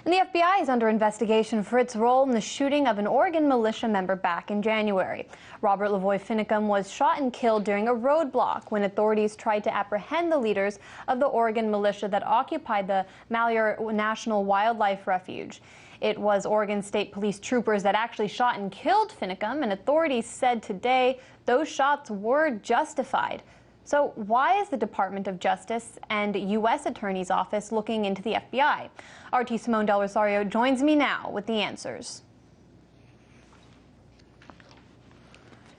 And the FBI is under investigation for its role in the shooting of an Oregon militia member back in January. Robert LaVoy Fincium was shot and killed during a roadblock when authorities tried to apprehend the leaders of the Oregon militia that occupied the Malheur National Wildlife Refuge. It was Oregon State Police troopers that actually shot and killed Finicum, and authorities said today those shots were justified. So why is the Department of Justice and U.S. Attorney's Office looking into the FBI? RT Simone del Rosario joins me now with the answers.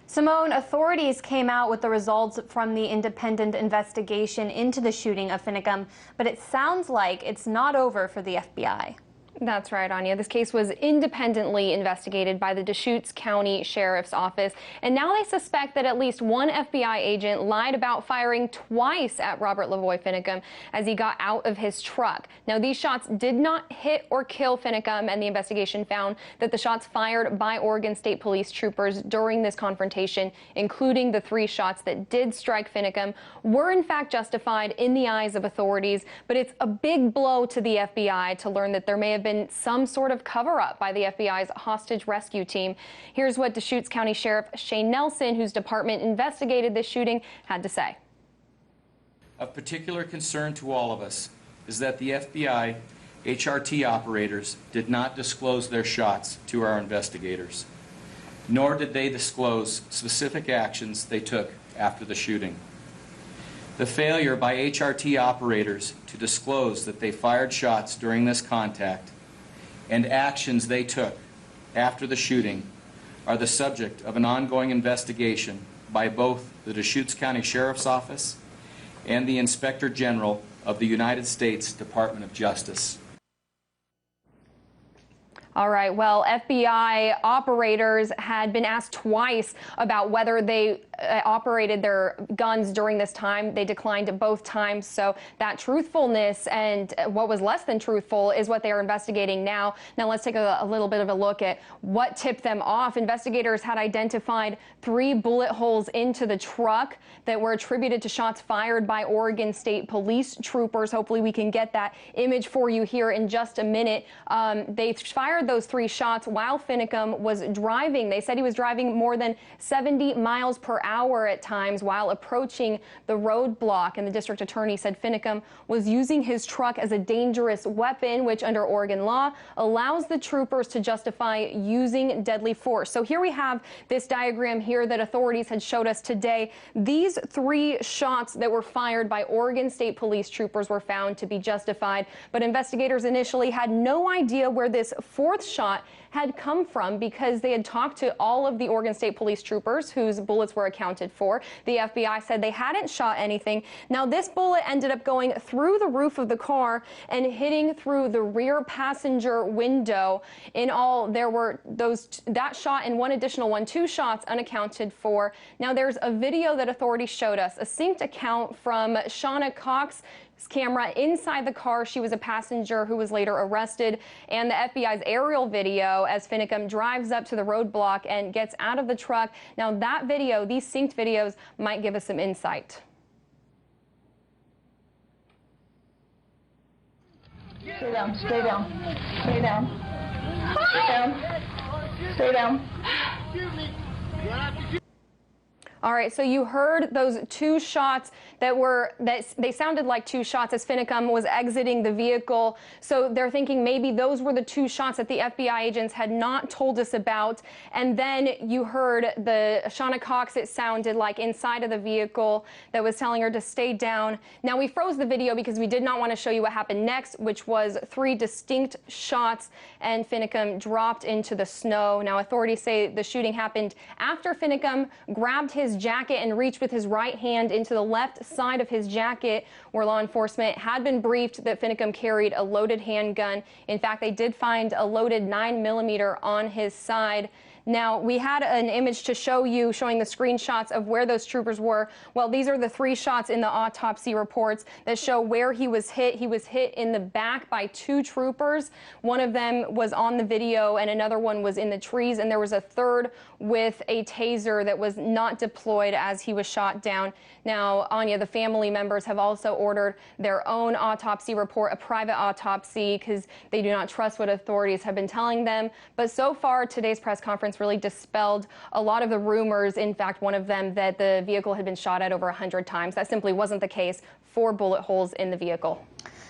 Simone, authorities came out with the results from the independent investigation into the shooting of Finicum, but it sounds like it's not over for the FBI. That's right, Anya. This case was independently investigated by the Deschutes County Sheriff's Office, and now they suspect that at least one FBI agent lied about firing twice at Robert LaVoy Fincium as he got out of his truck. Now, these shots did not hit or kill Finicum, and the investigation found that the shots fired by Oregon State Police troopers during this confrontation, including the 3 shots that did strike Finicum, were in fact justified in the eyes of authorities. But it's a big blow to the FBI to learn that there may have been some sort of cover-up by the FBI's hostage rescue team. Here's what Deschutes County Sheriff Shane Nelson, whose department investigated this shooting, had to say. Of particular concern to all of us is that the FBI HRT operators did not disclose their shots to our investigators, nor did they disclose specific actions they took after the shooting. The failure by HRT operators to disclose that they fired shots during this contact and actions they took after the shooting are the subject of an ongoing investigation by both the Deschutes County Sheriff's Office and the Inspector General of the United States Department of Justice. All right, well, FBI operators had been asked twice about whether they operated their guns during this time. They declined both times, so that truthfulness and what was less than truthful is what they are investigating now. Now let's take a little bit of a look at what tipped them off. Investigators had identified 3 bullet holes into the truck that were attributed to shots fired by Oregon State Police troopers. Hopefully we can get that image for you here in just a minute. They fired those 3 shots while Finicum was driving. They said he was driving more than 70 miles per hour at times while approaching the roadblock, and the district attorney said Finicum was using his truck as a dangerous weapon, which under Oregon law allows the troopers to justify using deadly force. So here we have this diagram here that authorities had showed us today. These 3 shots that were fired by Oregon State Police troopers were found to be justified, but investigators initially had no idea where this 4th shot had come from because they had talked to all of the Oregon State Police troopers whose bullets were accounted for. The FBI said they hadn't shot anything. Now, this bullet ended up going through the roof of the car and hitting through the rear passenger window. In all, there were that shot and one additional one, 2 shots unaccounted for. Now, there's a video that authorities showed us, a synced account from Shauna Cox's camera inside the car. She was a passenger who was later arrested, and the FBI's aerial video as Finicum drives up to the roadblock and gets out of the truck. Now that video, these synced videos, might give us some insight. Stay down, stay down, stay down, stay down, stay down. All right, so you heard those 2 shots that they sounded like 2 shots as Finicum was exiting the vehicle. So they're thinking maybe those were the 2 shots that the FBI agents had not told us about. And then you heard the Shauna Cox, it sounded like, inside of the vehicle that was telling her to stay down. Now, we froze the video because we did not want to show you what happened next, which was 3 distinct shots, and Finicum dropped into the snow. Now, authorities say the shooting happened after Finicum grabbed his jacket and reached with his right hand into the left side of his jacket, where law enforcement had been briefed that Finicum carried a loaded handgun. In fact, they did find a loaded 9mm on his side. Now, we had an image to show you showing the screenshots of where those troopers were. Well, these are the 3 shots in the autopsy reports that show where he was hit. He was hit in the back by 2 troopers. One of them was on the video and another one was in the trees, and there was a third with a taser that was not deployed as he was shot down. Now, Anya, the family members have also ordered their own autopsy report, a private autopsy, because they do not trust what authorities have been telling them. But so far, today's press conference really dispelled a lot of the rumors. In fact, one of them that the vehicle had been shot at over 100 times. That simply wasn't the case. 4 bullet holes in the vehicle.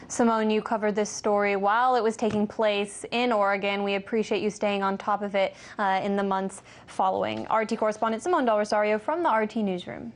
Simone, you covered this story while it was taking place in Oregon. We appreciate you staying on top of it in the months following. RT correspondent Simone Rosario from the RT Newsroom.